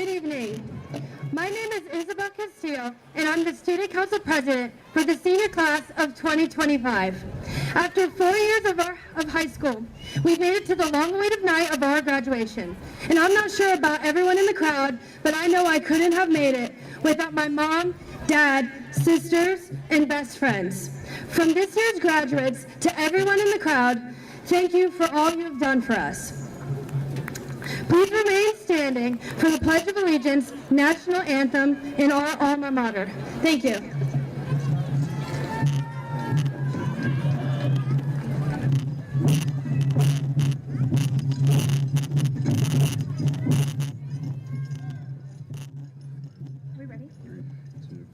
Good evening. My name is Isabel Castillo, and I'm the Student Council President for the senior class of 2025. After 4 years of high school, we've made it to the long-awaited night of our graduation. And I'm not sure about everyone in the crowd, but I know I couldn't have made it without my mom, dad, sisters, and best friends. From this year's graduates to everyone in the crowd, thank you for all you have done for us. Please remain standing for the Pledge of Allegiance, National Anthem, in our alma mater. Thank you. Are we ready? 3, 2.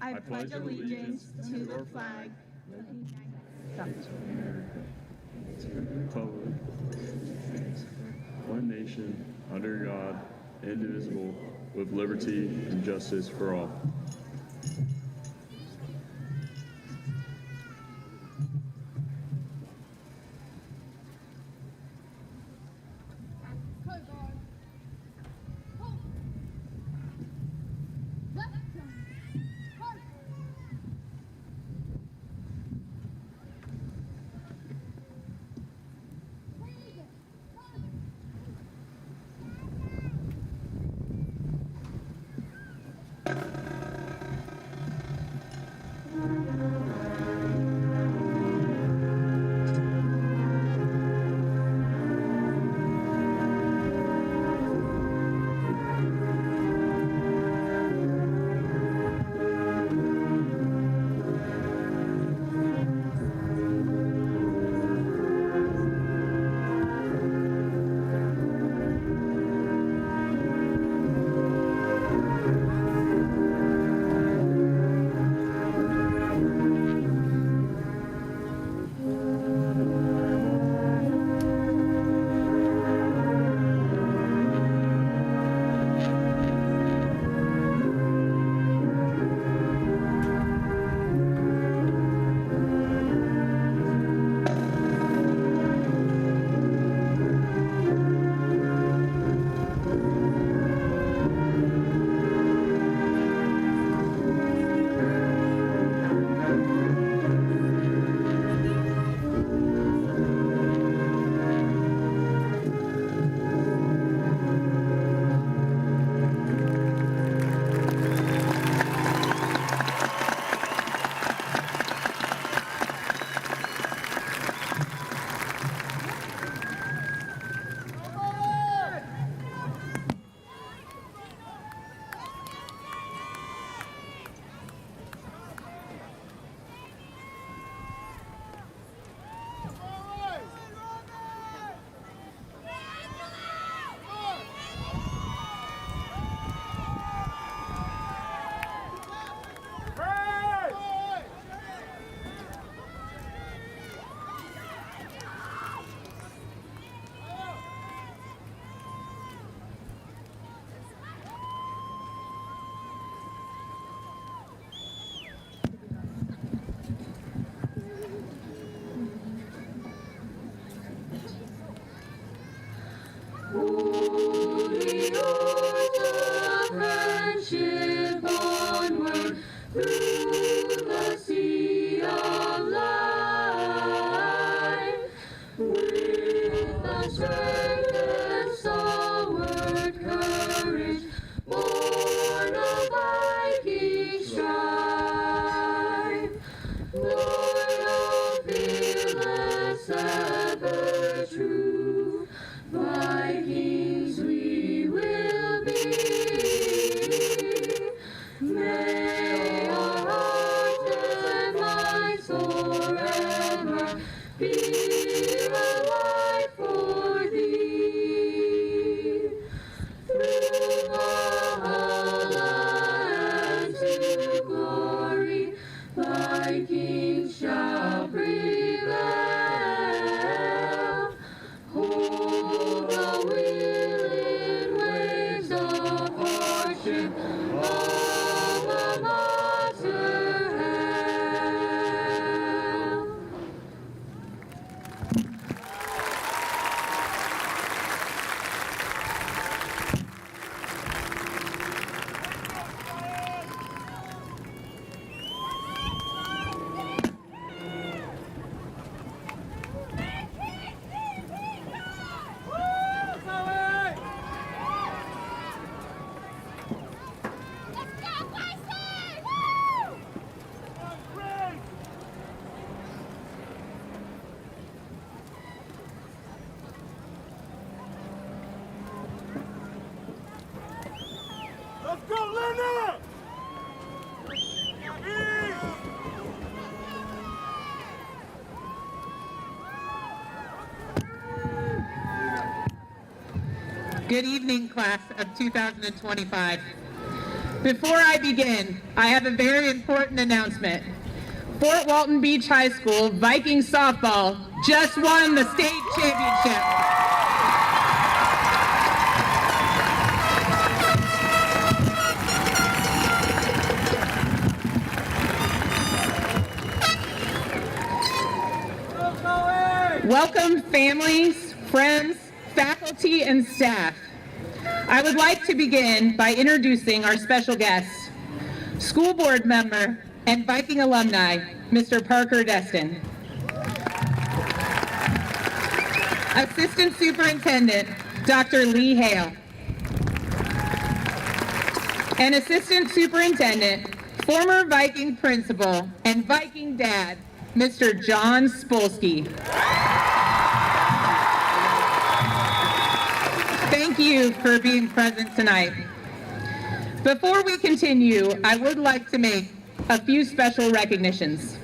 I pledge allegiance to the flag of the United States To the republic, one nation, under God, indivisible, with liberty and justice for all. friendship onward through the sea of life, with the strength and stalwart courage born of Viking strife. Loyal, fearless, ever true, Vikings we will be. May our hearts and minds forever be alive for thee. Through Valhalla and to glory, Vikings shall prevail. Hold the wheeling waves of hardship, alma mater hail. Good evening, class of 2025. Before I begin, I have a very important announcement. Fort Walton Beach High School Viking softball just won the state championship. Welcome families, friends, faculty, and staff. I would like to begin by introducing our special guest, school board member and Viking alumni, Mr. Parker Destin. Assistant Superintendent, Dr. Lee Hale. And Assistant Superintendent, former Viking principal and Viking dad, Mr. John Spolsky. Thank you for being present tonight. Before we continue, I would like to make a few special recognitions.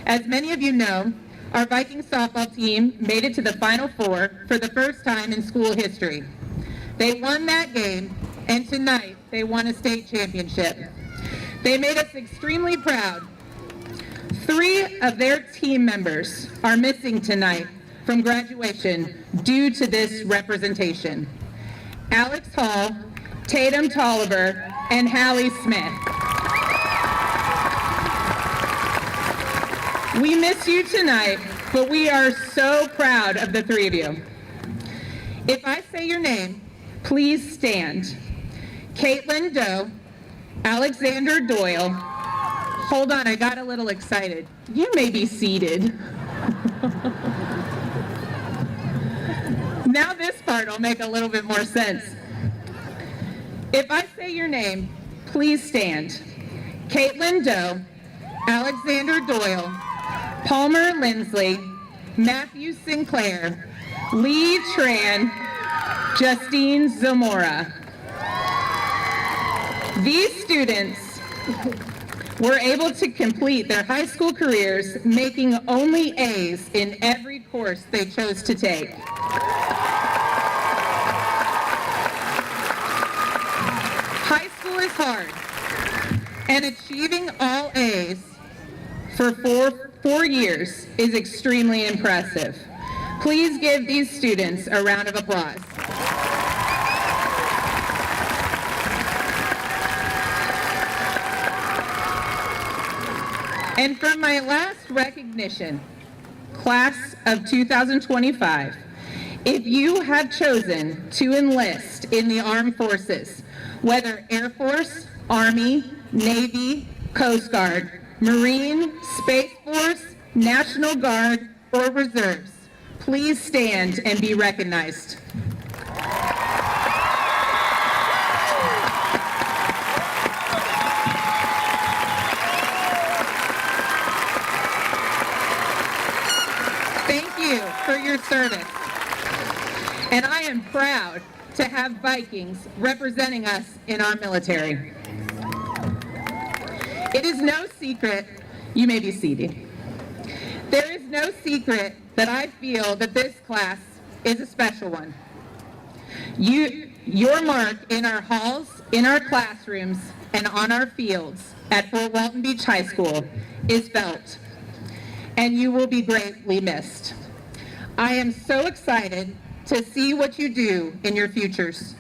As many of you know, our Viking softball team made it to the Final Four for the first time in school history. They won that game, and tonight they won a state championship. They made us extremely proud. 3 of their team members are missing tonight from graduation due to this representation. Alex Hall, Tatum Tolliver, and Hallie Smith. We miss you tonight, but we are so proud of the 3 of you. If I say your name, please stand. Caitlin Doe, Alexander Doyle. Hold on, I got a little excited. You may be seated. Now this part will make a little bit more sense. If I say your name, please stand. Caitlin Doe, Alexander Doyle, Palmer Lindsley, Matthew Sinclair, Lee Tran, Justine Zamora. These students were able to complete their high school careers making only A's in every course they chose to take. High school is hard, and achieving all A's for four years is extremely impressive. Please give these students a round of applause. And for my last recognition, class of 2025, if you have chosen to enlist in the armed forces, whether Air Force, Army, Navy, Coast Guard, Marine, Space Force, National Guard, or Reserves, please stand and be recognized. Thank you for your service. And I am proud to have Vikings representing us in our military. It is no secret, you may be seated. There is no secret that I feel that this class is a special one. Your mark in our halls, in our classrooms, and on our fields at Fort Walton Beach High School is felt, and you will be greatly missed. I am so excited to see what you do in your futures.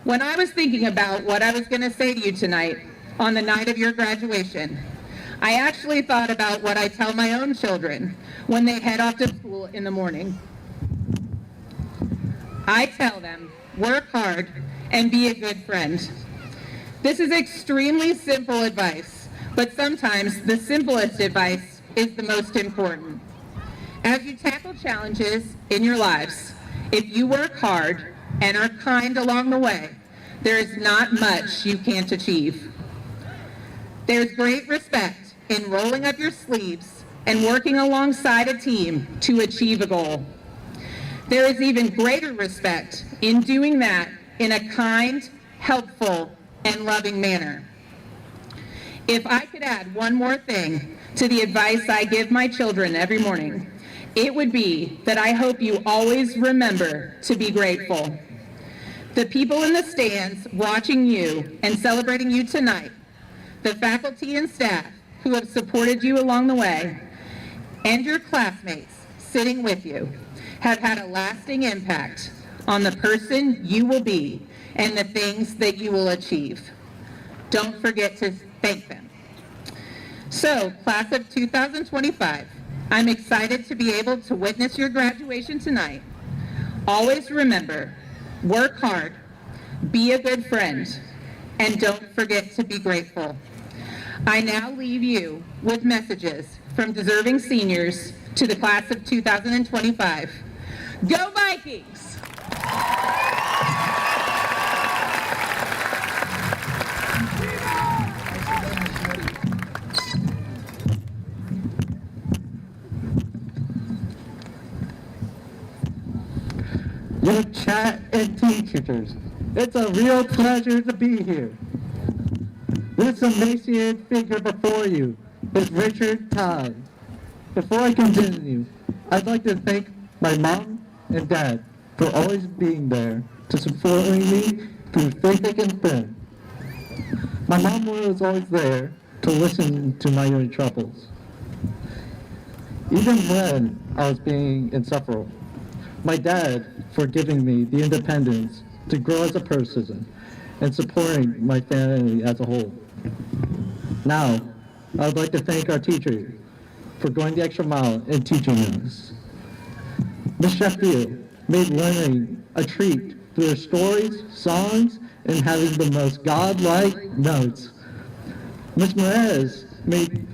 When I was thinking about what I was going to say to you tonight on the night of your graduation, I actually thought about what I tell my own children when they head off to school in the morning. I tell them, work hard and be a good friend. This is extremely simple advice, but sometimes the simplest advice is the most important. As you tackle challenges in your lives, if you work hard and are kind along the way, there is not much you can't achieve. There's great respect in rolling up your sleeves and working alongside a team to achieve a goal. There is even greater respect in doing that in a kind, helpful, and loving manner. If I could add one more thing to the advice I give my children every morning, it would be that I hope you always remember to be grateful. the people in the stands watching you and celebrating you tonight, the faculty and staff who have supported you along the way, and your classmates sitting with you have had a lasting impact on the person you will be and the things that you will achieve. Don't forget to thank them. So, class of 2025, I'm excited to be able to witness your graduation tonight. Always remember, work hard, be a good friend, and don't forget to be grateful. I now leave you with messages from deserving seniors to the class of 2025. Go Vikings! Your chat and teachers, it's a real pleasure to be here. This emaciated figure before you is Richard Todd. Before I continue, I'd like to thank my mom and dad for always being there to support me through thick and thin. My mom was always there to listen to my troubles, even when I was being insufferable. My dad for giving me the independence to grow as a person and supporting my family as a whole. Now, I would like to thank our teachers for going the extra mile in teaching us. Ms. Sheffield made learning a treat through her stories, songs, and having the most godlike notes. Ms. Perez made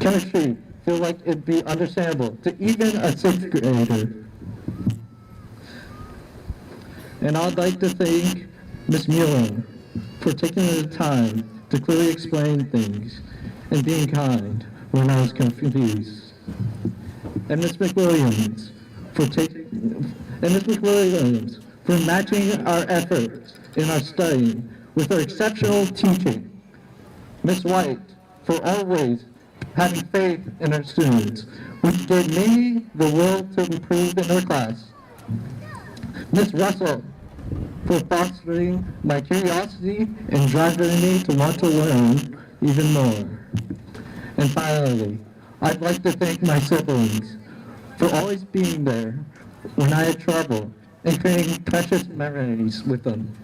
chemistry feel like it'd be understandable to even a sixth grader. And I'd like to thank Ms. Mueller for taking the time to clearly explain things and being kind when I was confused. And Ms. McWilliams for matching our efforts in our studying with her exceptional teaching. Ms. White for always having faith in her students, which gave me the will to improve in her class. Ms. Russell for fostering my curiosity and driving me to want to learn even more. And finally, I'd like to thank my siblings for always being there when I had trouble and creating precious memories with them.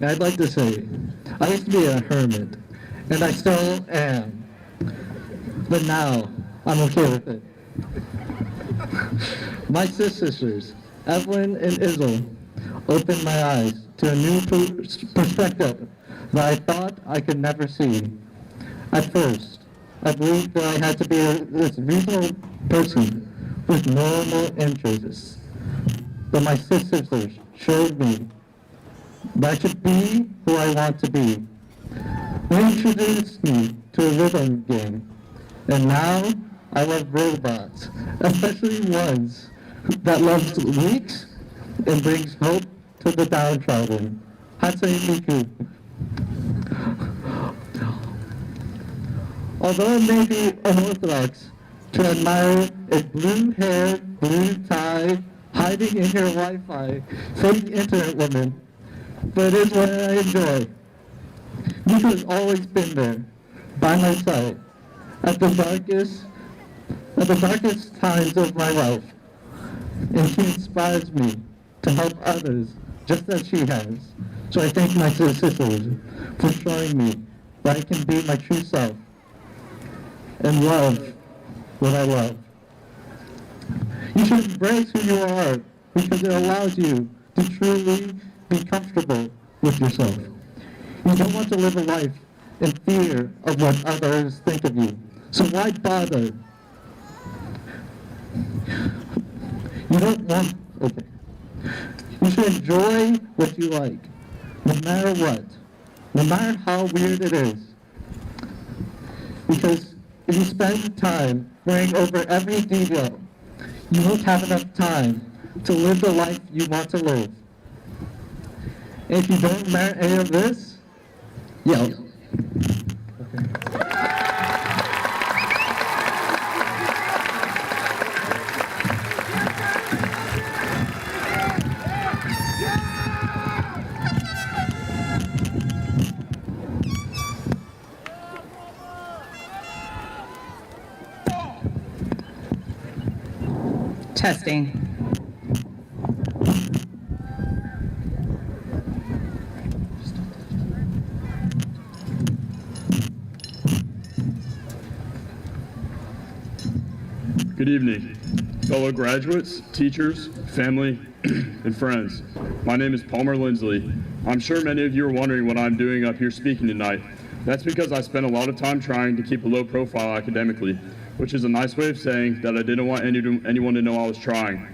And I'd like to say, I used to be a hermit, and I still am, but now I'm okay with it. My sisters, Evelyn and Izzle, opened my eyes to a new perspective that I thought I could never see. At first, I believed that I had to be this reasonable person with normal interests. But my sisters showed me that I should be who I want to be. They introduced me to a rhythm game, and now I love robots, especially ones that loves leaks and brings hope to the downtrodden. Hatsune Miku. Although it may be unorthodox to admire a blue-haired, blue-tied, hiding in your Wi-Fi, fake internet woman, but it is what I enjoy. Miku has always been there, by my side, at the darkest times of my life. And she inspires me to help others just as she has. So I thank my sisters for showing me that I can be my true self and love what I love. You should embrace who you are because it allows you to truly be comfortable with yourself. You don't want to live a life in fear of what others think of you. So why bother? You don't want, okay. You should enjoy what you like, no matter what, no matter how weird it is. Because if you spend time worrying over every detail, you won't have enough time to live the life you want to live. And if you don't merit any of this, yell. Testing. Good evening, fellow graduates, teachers, family, and friends. My name is Palmer Lindsley. I'm sure many of you are wondering what I'm doing up here speaking tonight. That's because I spent a lot of time trying to keep a low profile academically, which is a nice way of saying that I didn't want anyone to know I was trying.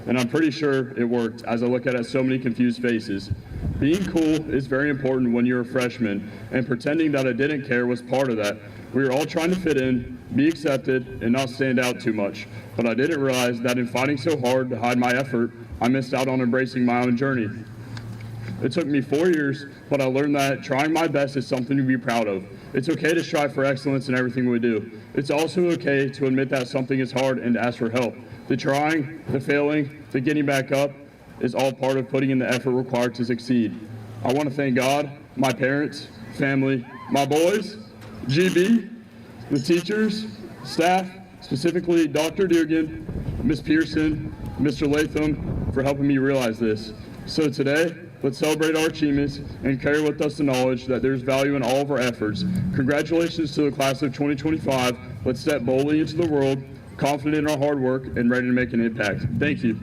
And I'm pretty sure it worked as I look at so many confused faces. Being cool is very important when you're a freshman, and pretending that I didn't care was part of that. We were all trying to fit in, be accepted, and not stand out too much. But I didn't realize that in fighting so hard to hide my effort, I missed out on embracing my own journey. It took me 4 years, but I learned that trying my best is something to be proud of. It's okay to strive for excellence in everything we do. It's also okay to admit that something is hard and to ask for help. The trying, the failing, the getting back up is all part of putting in the effort required to succeed. I want to thank God, my parents, family, my boys, GB, the teachers, staff, specifically Dr. Dugan, Ms. Pearson, Mr. Latham, for helping me realize this. So today, let's celebrate our achievements and carry with us the knowledge that there's value in all of our efforts. Congratulations to the class of 2025. Let's step boldly into the world, confident in our hard work and ready to make an impact. Thank you.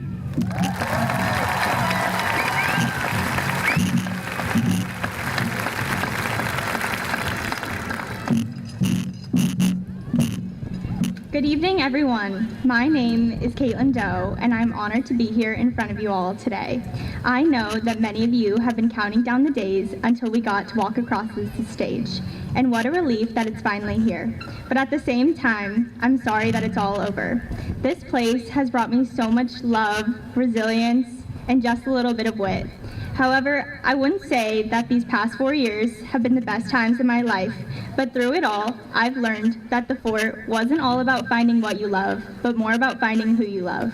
Good evening, everyone. My name is Caitlin Doe, and I'm honored to be here in front of you all today. I know that many of you have been counting down the days until we got to walk across this stage, and what a relief that it's finally here. But at the same time, I'm sorry that it's all over. This place has brought me so much love, resilience, and just a little bit of wit. However, I wouldn't say that these past 4 years have been the best times in my life, but through it all, I've learned that the fort wasn't all about finding what you love, but more about finding who you love.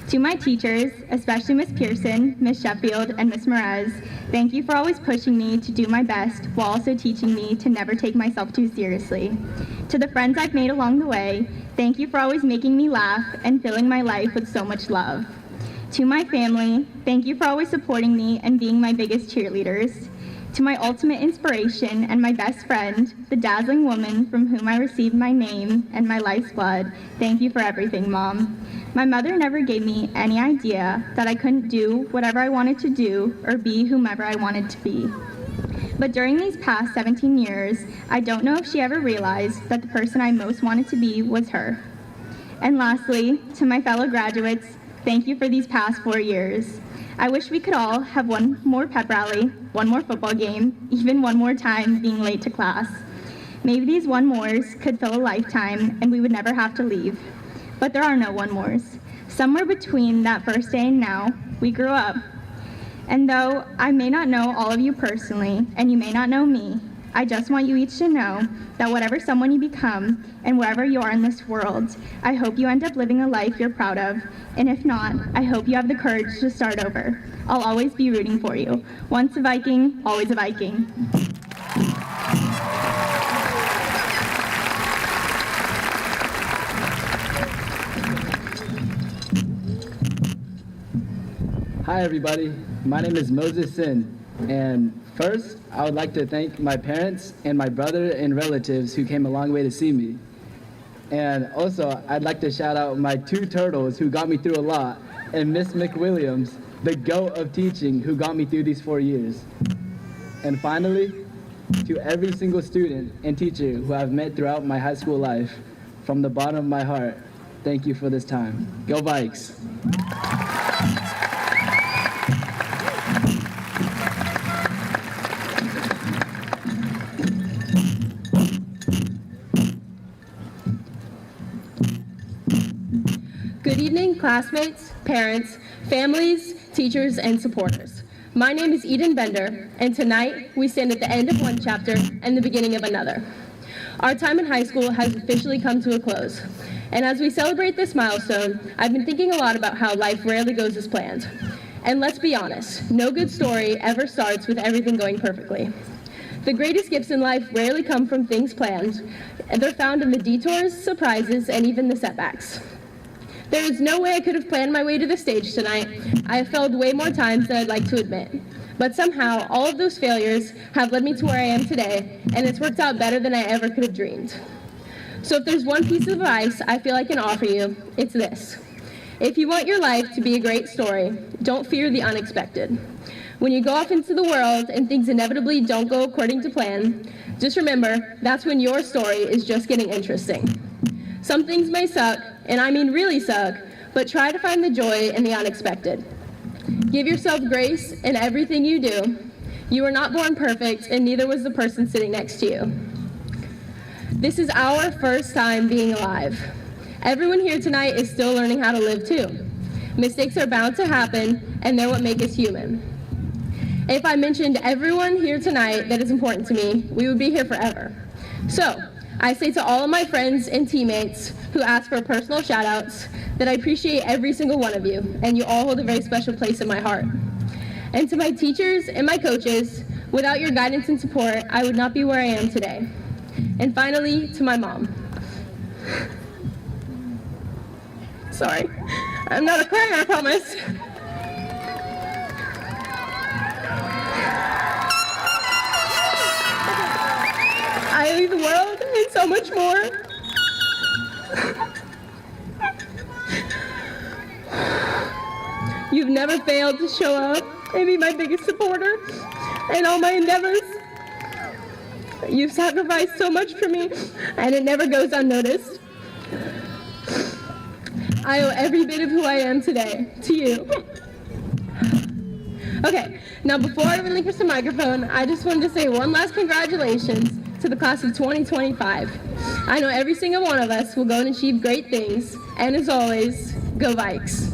To my teachers, especially Ms. Pearson, Ms. Sheffield, and Ms. Merez, thank you for always pushing me to do my best while also teaching me to never take myself too seriously. To the friends I've made along the way, thank you for always making me laugh and filling my life with so much love. To my family, thank you for always supporting me and being my biggest cheerleaders. To my ultimate inspiration and my best friend, the dazzling woman from whom I received my name and my life's blood, thank you for everything, Mom. My mother never gave me any idea that I couldn't do whatever I wanted to do or be whomever I wanted to be. But during these past 17 years, I don't know if she ever realized that the person I most wanted to be was her. And lastly, to my fellow graduates, thank you for these past 4 years. I wish we could all have one more pep rally, one more football game, even one more time being late to class. Maybe these one mores could fill a lifetime and we would never have to leave. But there are no one mores. Somewhere between that first day and now, we grew up. And though I may not know all of you personally, and you may not know me, I just want you each to know that whatever someone you become and wherever you are in this world, I hope you end up living a life you're proud of. And if not, I hope you have the courage to start over. I'll always be rooting for you. Once a Viking, always a Viking. Hi everybody, my name is Moses Sin, and first I would like to thank my parents and my brother and relatives who came a long way to see me. And also I'd like to shout out my 2 turtles who got me through a lot, and Miss McWilliams, the GOAT of teaching, who got me through these 4 years. And finally, to every single student and teacher who I've met throughout my high school life, from the bottom of my heart, thank you for this time. Go Vikes! Good evening, classmates, parents, families, teachers, and supporters. My name is Eden Bender, and tonight we stand at the end of one chapter and the beginning of another. Our time in high school has officially come to a close, and as we celebrate this milestone, I've been thinking a lot about how life rarely goes as planned. And let's be honest, no good story ever starts with everything going perfectly. The greatest gifts in life rarely come from things planned, and they're found in the detours, surprises, and even the setbacks. There is no way I could have planned my way to the stage tonight. I have failed way more times than I'd like to admit. But somehow, all of those failures have led me to where I am today, and it's worked out better than I ever could have dreamed. So if there's one piece of advice I feel I can offer you, it's this. If you want your life to be a great story, don't fear the unexpected. When you go off into the world and things inevitably don't go according to plan, just remember that's when your story is just getting interesting. Some things may suck, and I mean really suck, but try to find the joy in the unexpected. Give yourself grace in everything you do. You are not born perfect, and neither was the person sitting next to you. This is our first time being alive. Everyone here tonight is still learning how to live too. Mistakes are bound to happen, and they're what make us human. If I mentioned everyone here tonight that is important to me, we would be here forever. So, I say to all of my friends and teammates who ask for personal shout-outs that I appreciate every single one of you, and you all hold a very special place in my heart. And to my teachers and my coaches, without your guidance and support, I would not be where I am today. And finally, to my mom. Sorry, I'm not a crier, I promise. I owe you the world and so much more. You've never failed to show up and be my biggest supporter in all my endeavors. You've sacrificed so much for me, and it never goes unnoticed. I owe every bit of who I am today to you. Okay, now before I relinquish the microphone, I just wanted to say one last congratulations to the class of 2025. I know every single one of us will go and achieve great things, and as always, go Vikes.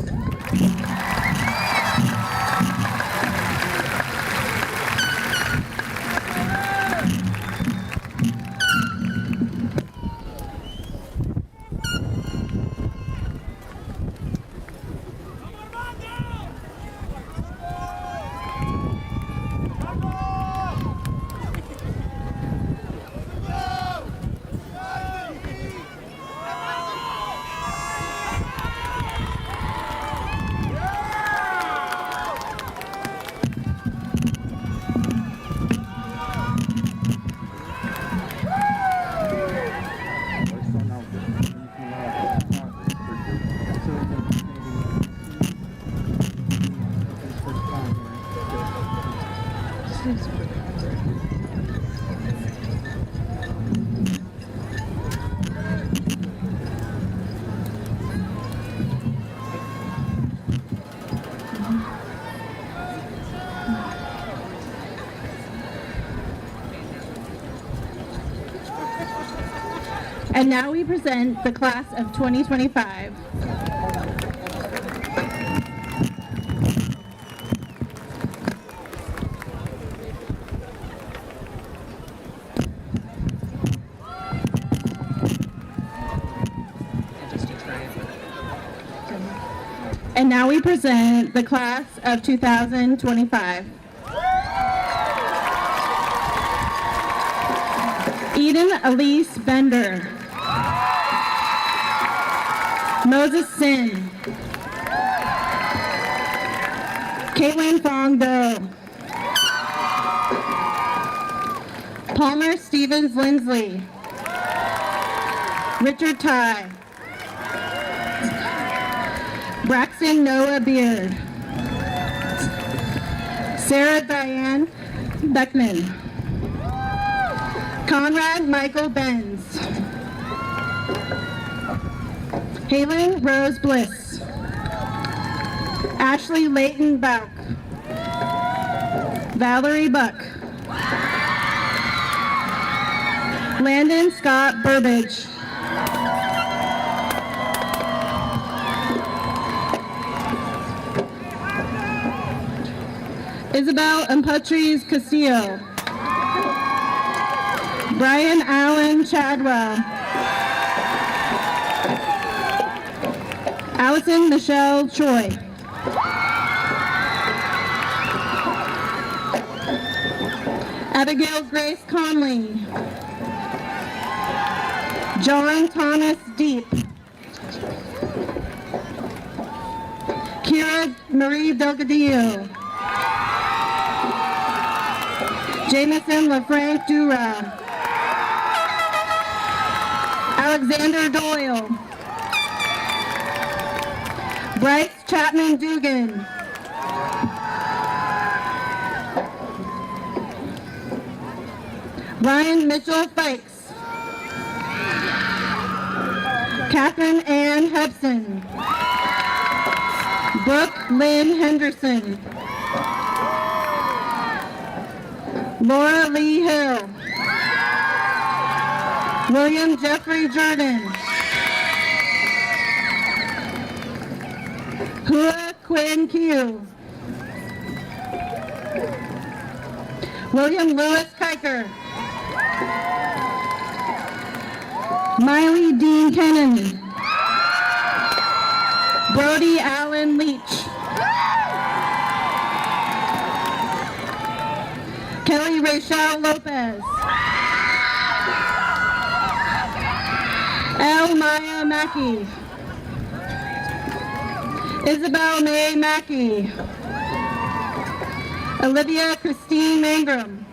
And now we present the class of 2025. And now we present the class of 2025. Eden Elise Bender. Moses Sin. Caitlin Fong Do. Palmer Stevens Lindsley. Richard Ty. Braxton Noah Beard. Sarah Diane Beckman. Conrad Michael Benz. Halen Rose Bliss. Ashley Layton Bauk. Valerie Buck. Landon Scott Burbage. Isabel Impatries Castillo. Brian Allen Chadwell. Allison Michelle Choi. Abigail Grace Conley. John Thomas Deep. Maria Marie Delgadillo. Jameson LaFranc Dura. Alexander Doyle. Bryce Chapman Dugan. Ryan Mitchell Fikes. Catherine Ann Hepson. Brooke Lynn Henderson. Laura Lee Hill. William Jeffrey Jordan. Hua Quinn Q. William Lewis Kiker. Miley Dean Kennan. Brody Allen Leach. Kelly Rachel Lopez. L. Maya Mackey. Isabel May Mackey. Olivia Christine Mangrum.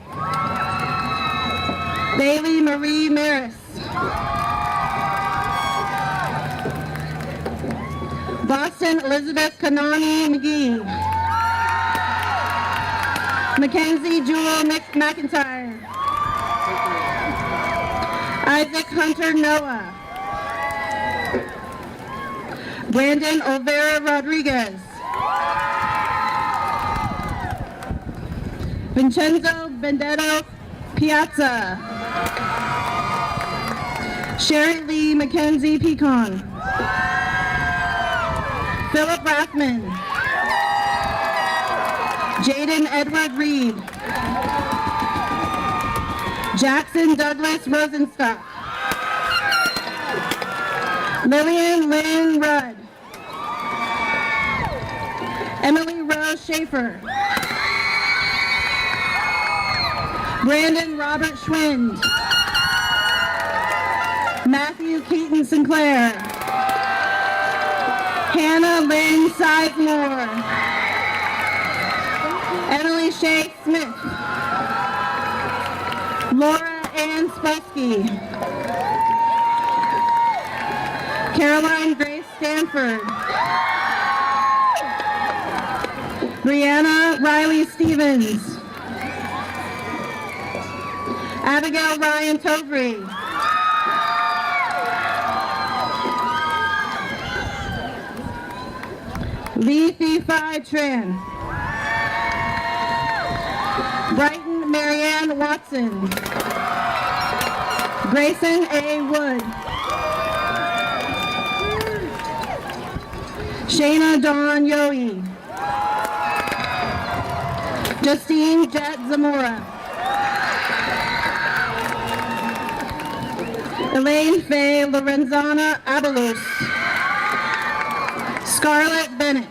Bailey Marie Maris. Boston Elizabeth Kanani McGee. Mackenzie Jewel McIntyre. Isaac Hunter Noah. Brandon Olvera Rodriguez. Vincenzo Benedetto Piazza. Sherry Lee Mackenzie Pecan. Philip Rathman. Jaden Edward Reed. Jackson Douglas Rosenstock. Lillian Lynn Rudd. Emily Rose Schaefer. Brandon Robert Schwind. Matthew Keaton Sinclair. Hannah Lynn Sizemore. Emily Shea Smith. Laura Ann Spolsky. Caroline Grace Stanford. Brianna Riley Stevens. Abigail Ryan Tovry. Lee Phi Tran. Brighton Marianne Watson. Grayson A. Wood. Shayna Dawn Yohe. Justine Jet Zamora. Elaine Faye Lorenzana Abelos. Scarlett Bennett.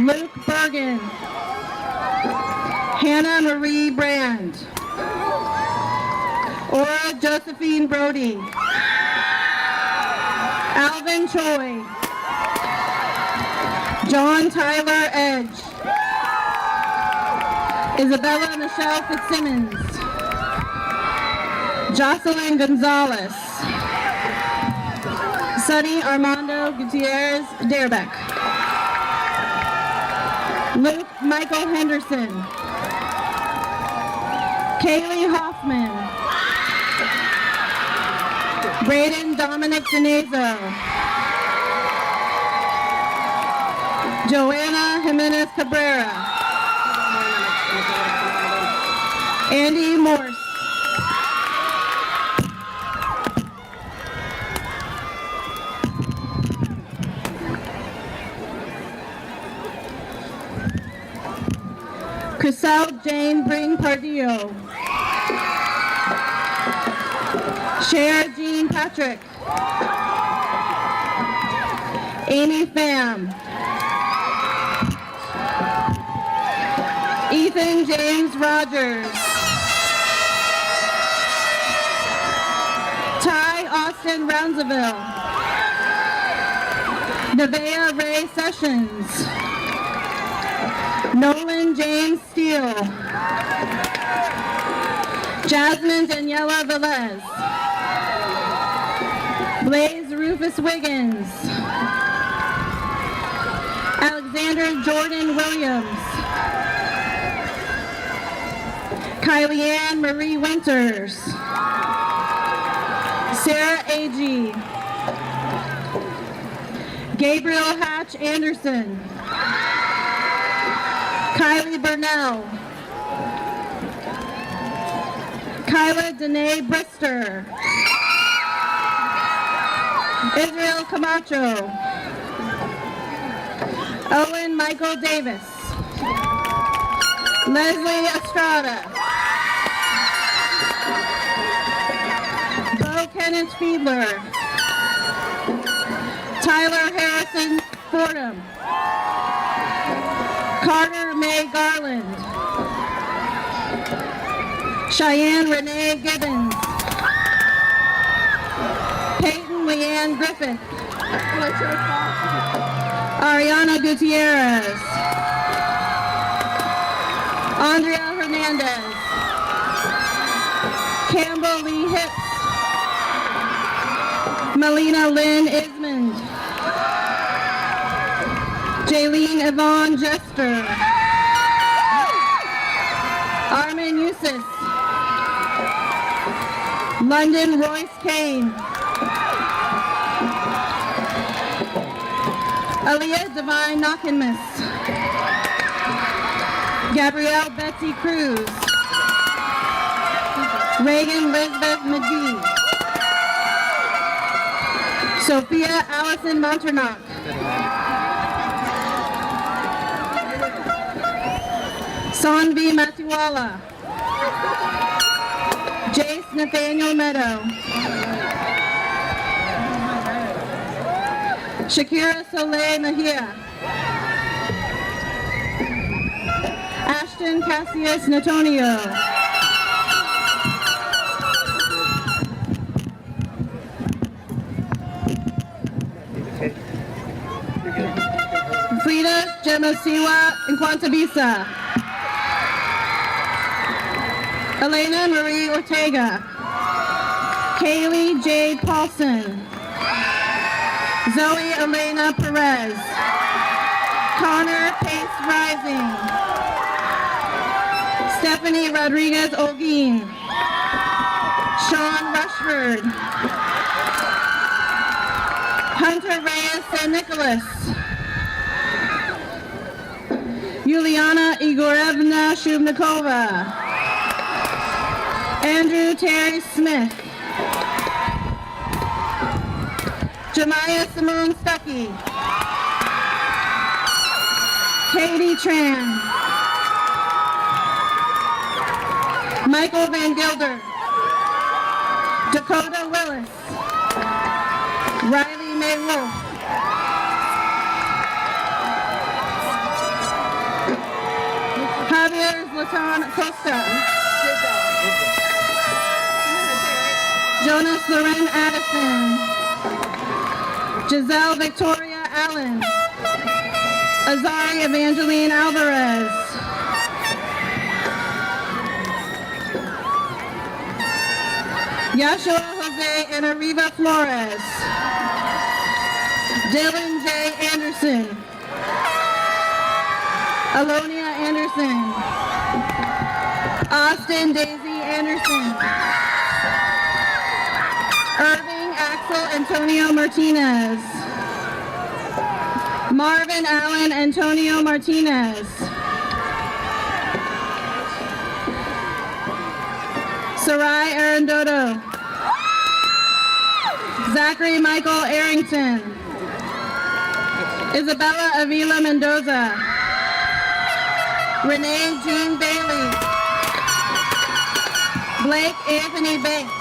Luke Bergen. Hannah Marie Brand. Aura Josephine Brody. Alvin Choi. John Tyler Edge. Isabella Michelle Fitzsimmons. Jocelyn Gonzalez. Sonny Armando Gutierrez Darebeck. Luke Michael Henderson. Kaylee Hoffman. Braden Dominic Denazo. Joanna Jimenez Cabrera. Andy Morse. Chriselle Jane Bring Pardillo. Cher Jean Patrick. Amy Pham. Ethan James Rogers. Ty Austin Roundsville. Nevaeh Ray Sessions. Nolan James Steele. Jasmine Daniela Velez. Blaze Rufus Wiggins. Alexander Jordan Williams. Kylie Ann Marie Winters. Sarah Agee. Gabriel Hatch Anderson. Kylie Burnell. Kyla Danae Brister. Israel Camacho. Owen Michael Davis. Leslie Estrada. Bo Kenneth Fiedler. Tyler Harrison Fordham. Carter May Garland. Cheyenne Renee Gibbons. Peyton Leanne Griffith. Ariana Gutierrez. Andrea Hernandez. Campbell Lee Hicks. Melina Lynn Ismond. Jaylene Yvonne Jester. Armin Yusuf. London Royce Kane. Aaliyah Divine Knockenmus. Gabrielle Betsy Cruz. Reagan Elizabeth McGee. Sophia Allison Monternock. Sanvi Matiwala. Jace Nathaniel Meadow. Shakira Soleil Mejia. Ashton Cassius Natonio. Frida Gemosiwa Nkwantabisa. Elena Marie Ortega. Kaylee Jade Paulson. Zoe Elena Perez. Connor Pace Rising. Stephanie Rodriguez Olguin. Sean Rushford. Hunter Reyes San Nicholas. Yuliana Igorevna Shubnikova. Andrew Terry Smith. Jemiah Simone Stuckey. Katie Tran. Michael Van Gilder. Dakota Willis. Riley May Wolf. Javier Zlatan Costa. Jonas Loren Addison. Giselle Victoria Allen. Azari Evangeline Alvarez. Yashua Jose and Arriva Flores. Dylan J. Anderson. Alonia Anderson. Austin Daisy Anderson. Irving Axel Antonio Martinez. Marvin Allen Antonio Martinez. Sarai Arandoto. Zachary Michael Arrington. Isabella Avila Mendoza. Renee Jean Bailey. Blake Anthony Banks.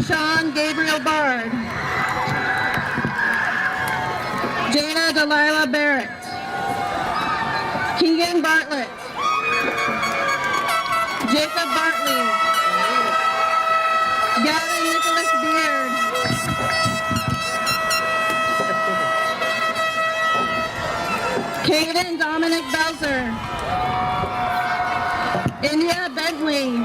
Sean Gabriel Bard. Jana Delilah Barrett. Keegan Bartlett. Jacob Bartley. Gavin Nicholas Beard. Caden Dominic Belzer. India Bentley.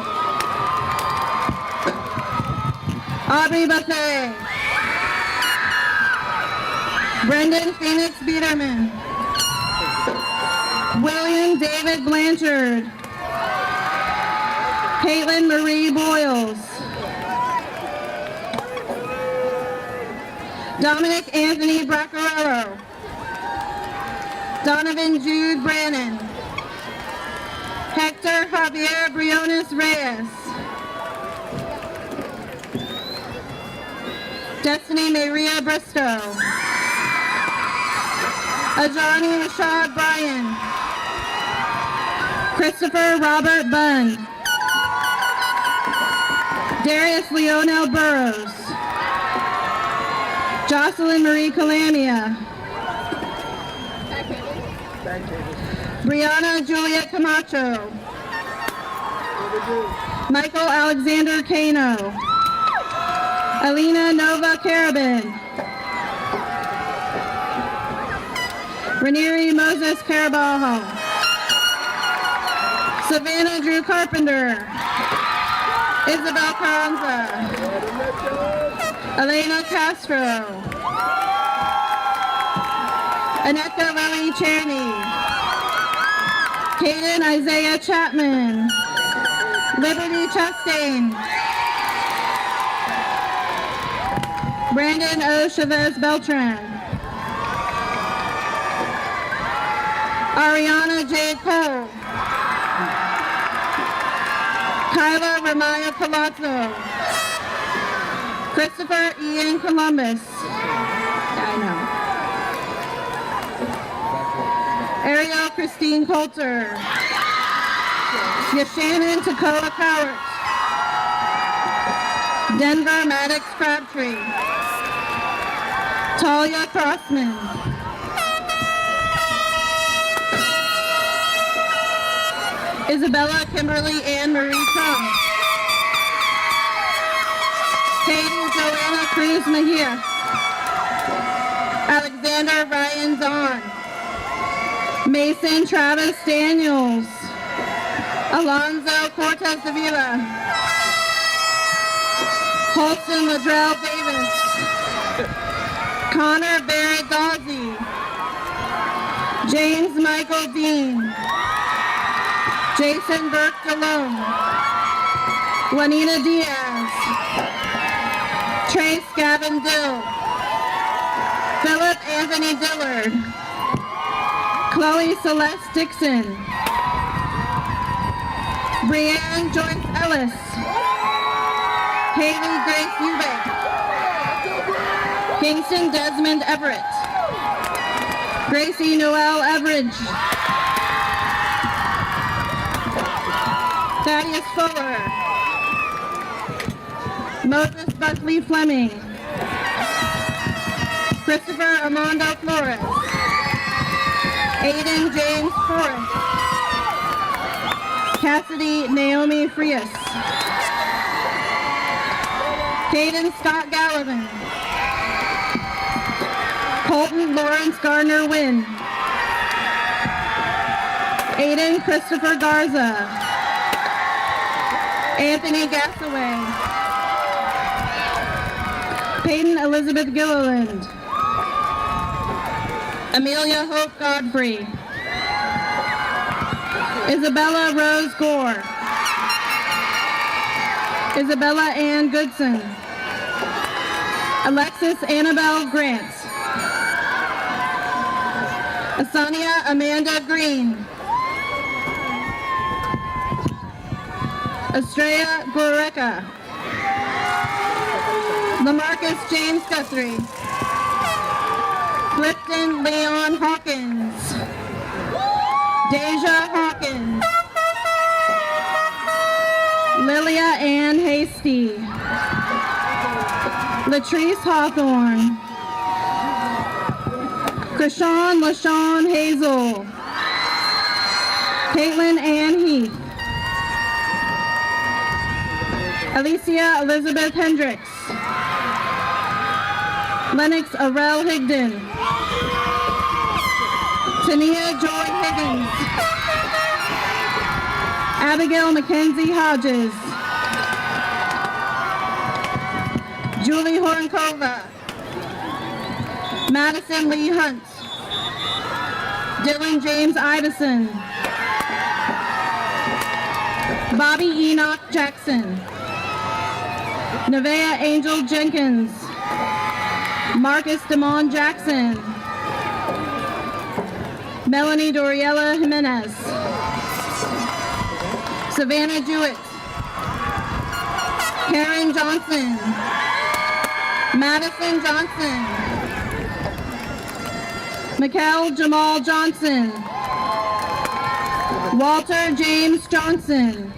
Aubrey Buffet. Brendan Phoenix Biederman. William David Blanchard. Caitlin Marie Boyles. Dominic Anthony Braccarello. Donovan Jude Brannon. Hector Javier Briones Reyes. Destiny Maria Bristow. Ajani Rashad Bryan. Christopher Robert Bunn. Darius Leonel Burrows. Jocelyn Marie Calamia. Brianna Julia Camacho. Michael Alexander Cano. Alina Nova Carabin. Ranieri Moses Caraballo. Savannah Drew Carpenter. Isabel Carranza. Elena Castro. Aneka Lily Chaney. Caden Isaiah Chapman. Liberty Chastain. Brandon O. Chavez Beltran. Ariana Jade Cole. Kyla Ramaya Palazzo. Christopher Ian Columbus. I know. Ariel Christine Coulter. Yashannon Takoa Cowart. Denver Maddox Crabtree. Talia Crossman. Isabella Kimberly Ann Marie Trump. Katie Joanna Cruz Mejia. Alexander Ryan Zahn. Mason Travis Daniels. Alonzo Cortez Davila. Holston Ladrell Davis. Connor Barrett Dawsey. James Michael Dean. Jason Burke DeLone. Juanita Diaz. Trace Gavin Dill. Philip Anthony Dillard. Chloe Celeste Dixon. Brianne Joyce Ellis. Haley Grace Eubank. Kingston Desmond Everett. Gracie Noel Everidge. Thaddeus Fuller. Moses Buckley Fleming. Christopher Armando Flores. Aiden James Forrest. Cassidy Naomi Frias. Caden Scott Gallivan. Colton Lawrence Gardner Wynn. Aiden Christopher Garza. Anthony Gassaway. Peyton Elizabeth Gilliland. Amelia Hope Godfrey. Isabella Rose Gore. Isabella Ann Goodson. Alexis Annabelle Grant. Asania Amanda Green. Estrella Goreca. Lamarcus James Guthrie. Clifton Leon Hawkins. Deja Hawkins. Lilia Ann Hasty. Latrice Hawthorne. Krishawn LaShawn Hazel. Caitlin Ann Heath. Alicia Elizabeth Hendricks. Lennox Arel Higdon. Tania Joy Higgins. Abigail Mackenzie Hodges. Julie Hornkova. Madison Lee Hunt. Dylan James Iveson. Bobby Enoch Jackson. Nevaeh Angel Jenkins. Marcus Damon Jackson. Melanie Doriela Jimenez. Savannah Jewett. Karen Johnson. Madison Johnson. Mikkel Jamal Johnson. Walter James Johnson.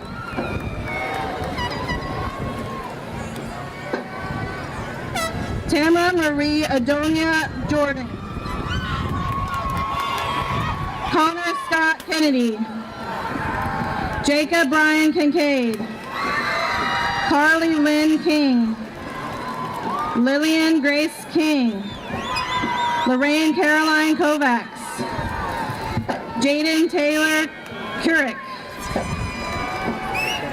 Tamara Marie Adonia Jordan. Connor Scott Kennedy. Jacob Brian Kincaid. Carly Lynn King. Lillian Grace King. Lorraine Caroline Kovacs. Jaden Taylor Keurig.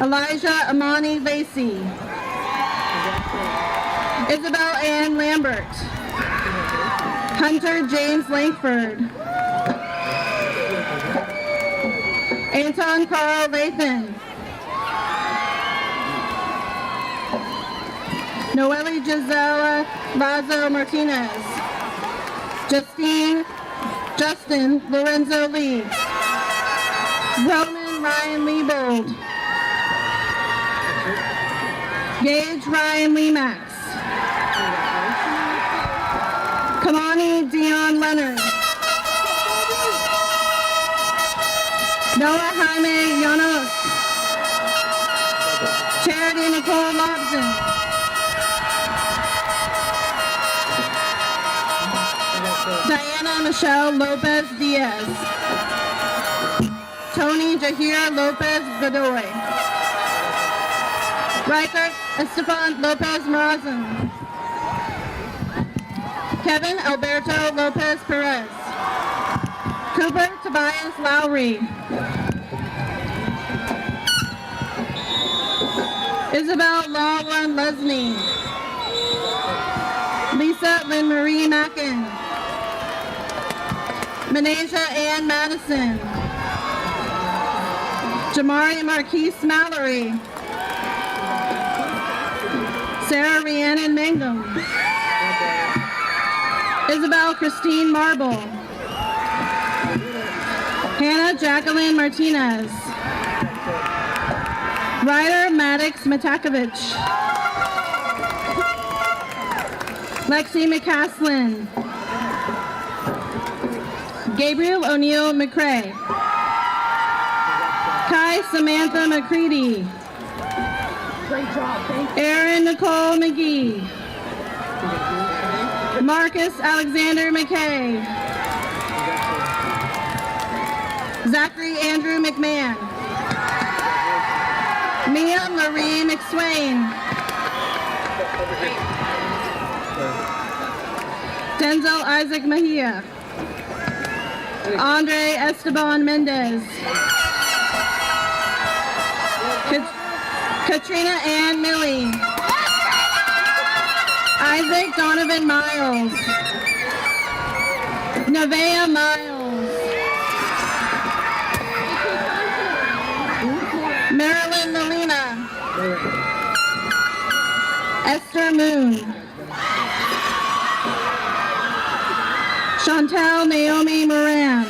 Elijah Amani Lacey. Isabel Ann Lambert. Hunter James Langford. Anton Carl Lathan. Noelle Gisela Lazo Martinez. Justin Lorenzo Lee. Roman Ryan Leibold. Gage Ryan Lemax. Kamani Dion Leonard. Noah Jaime Llanos. Charity Nicole Lobson. Diana Michelle Lopez Diaz. Tony Jahir Lopez Godoy. Riker Esteban Lopez Morazan. Kevin Alberto Lopez Perez. Cooper Tobias Lowry. Isabel Lawlon Lesney. Lisa Lynn Marie Mackin. Manasia Ann Madison. Jamari Marquise Mallory. Sarah Rhiannon Mangum. Isabel Christine Marble. Hannah Jacqueline Martinez. Ryder Maddox Matakovich. Lexi McCaslin. Gabriel O'Neill McCrae. Kai Samantha McCready. Great job, thank you. Erin Nicole McGee. Marcus Alexander McKay. Zachary Andrew McMahon. Mia Marie McSwain. Denzel Isaac Mejia. Andre Esteban Mendez. Katrina Ann Milley. Isaac Donovan Miles. Nevaeh Miles. Marilyn Molina. Esther Moon. Chantel Naomi Moran.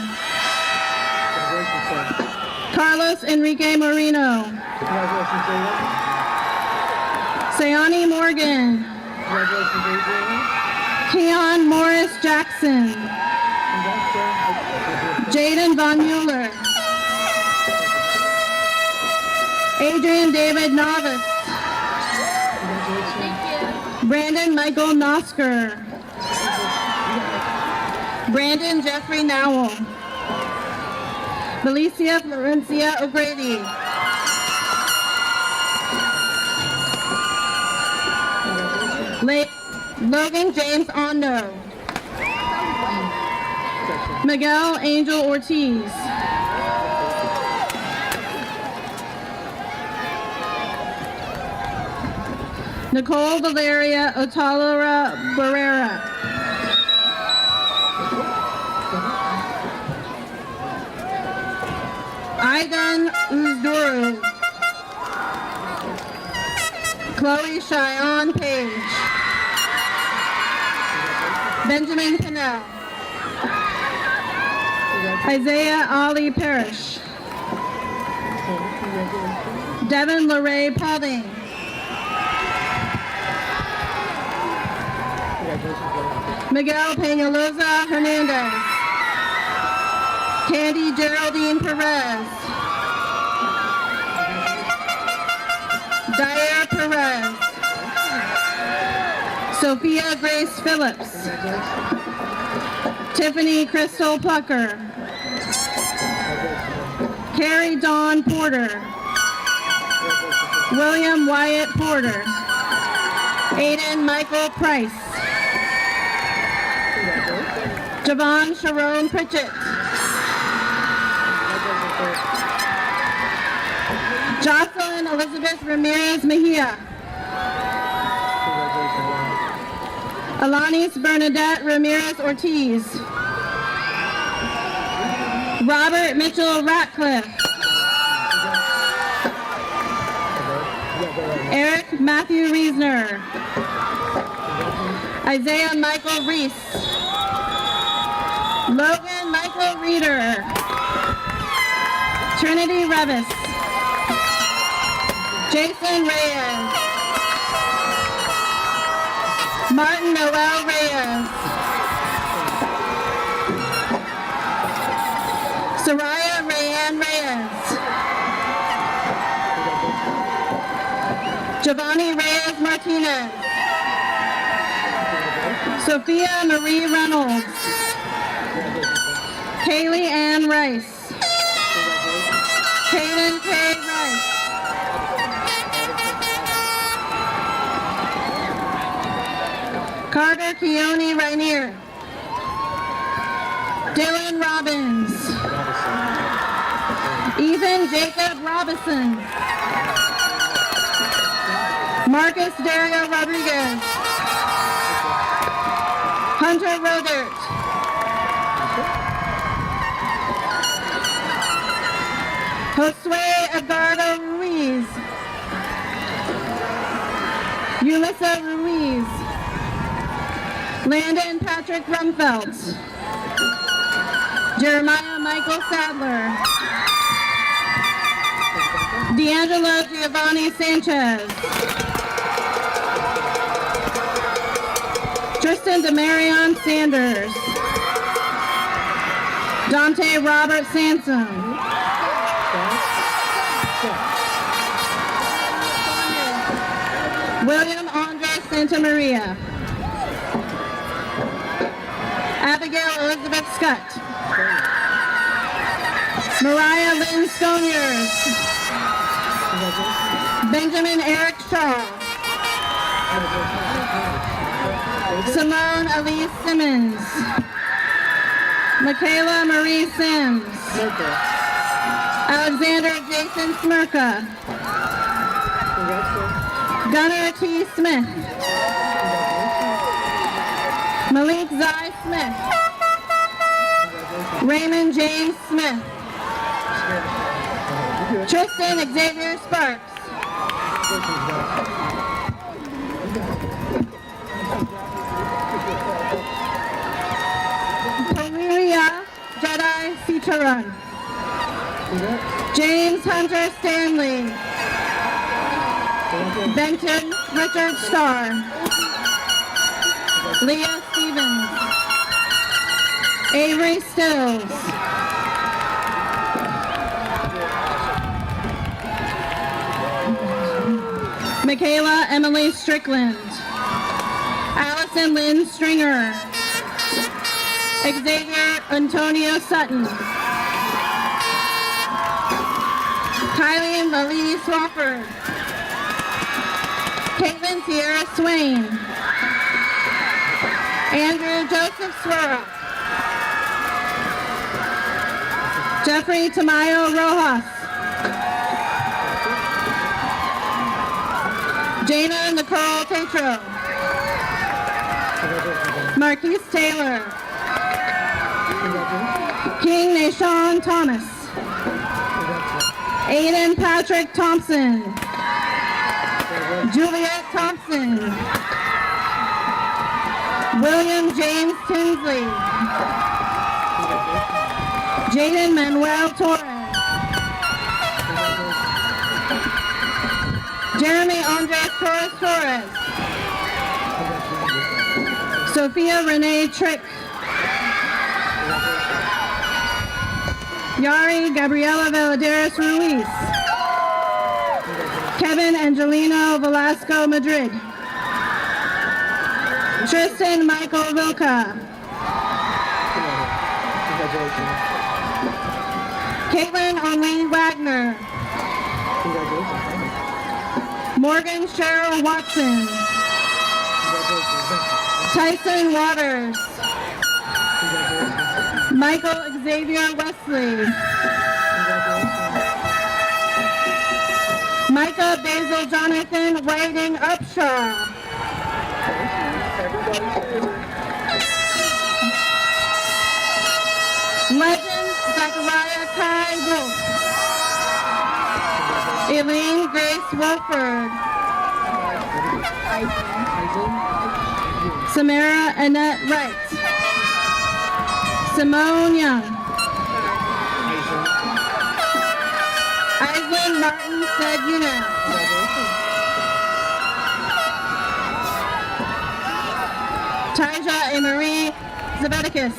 Carlos Enrique Moreno. Sayani Morgan. Keon Morris Jackson. Jaden Von Mueller. Adrian David Novice. Brandon Michael Nosker. Brandon Jeffrey Nowell. Felicia Florencia O'Grady. Logan James Ondo. Miguel Angel Ortiz. Nicole Valeria Otalora Barrera. Aidan Uzduru. Chloe Cheyenne Page. Benjamin Pinnell. Isaiah Ali Parrish. Devin LeRae Paulding. Miguel Peñalosa Hernandez. Candy Geraldine Perez. Dyer Perez. Sophia Grace Phillips. Tiffany Crystal Plucker. Carrie Dawn Porter. William Wyatt Porter. Aiden Michael Price. Javon Sharon Pritchett. Jocelyn Elizabeth Ramirez Mejia. Alanis Bernadette Ramirez Ortiz. Robert Mitchell Ratcliffe. Eric Matthew Reesner. Isaiah Michael Reese. Logan Michael Reeder. Trinity Revis. Jason Reyes. Martin Noel Reyes. Soraya Rayanne Reyes. Giovanni Reyes Martinez. Sophia Marie Reynolds. Kaylee Ann Rice. Kaden K. Rice. Carter Keone Rainier. Dylan Robbins. Ethan Jacob Robinson. Marcus Dario Rodriguez. Hunter Rodert. Josue Edgardo Ruiz. Ulissa Ruiz. Landon Patrick Rumfeld. Jeremiah Michael Sadler. D'Angelo Giovanni Sanchez. Tristan Demarion Sanders. Dante Robert Sansom. William Andre Santamaria. Abigail Elizabeth Scott. Mariah Lynn Sconiers. Benjamin Eric Shaw. Simone Elise Simmons. Michaela Marie Sims. Alexander Jason Smirka. Gunnar T. Smith. Malik Zai Smith. Raymond James Smith. Tristan Xavier Sparks. Poliria Jedi Sitaran. James Hunter Stanley. Benton Richard Starr. Leah Stevens. Avery Stills. Michaela Emily Strickland. Allison Lynn Stringer. Xavier Antonio Sutton. Kylie Malie Swafford. Caitlin Sierra Swain. Andrew Joseph Swirl. Jeffrey Tamayo Rojas. Jana Nicole Tatro. Marquise Taylor. King Nashawn Thomas. Aiden Patrick Thompson. Juliet Thompson. William James Tinsley. Jaden Manuel Torres. Jeremy Andres Torres. Sophia Renee Trick. Yari Gabriela Valadares Ruiz. Kevin Angelino Velasco Madrid. Tristan Michael Vilca. Caitlin Arlene Wagner. Morgan Cheryl Watson. Tyson Waters. Michael Xavier Wesley. Micah Basil Jonathan Whiting Upshaw. Legend Zachariah Kai Wolf. Elaine Grace Wolford. Samara Annette Wright. Simone Young. Aislinn Martin said you know. Tyja A. Marie Zabeticus.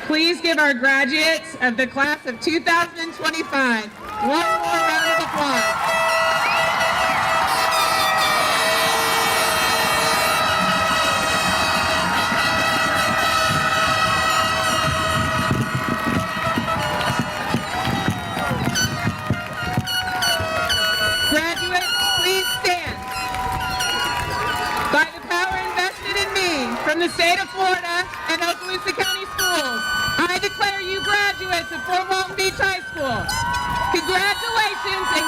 Please give our graduates of the class of 2025 one more round of applause. Graduates, please stand. By the power invested in me from the state of Florida and Okaloosa County Schools, I declare you graduates of Fort Walton Beach High School. Congratulations and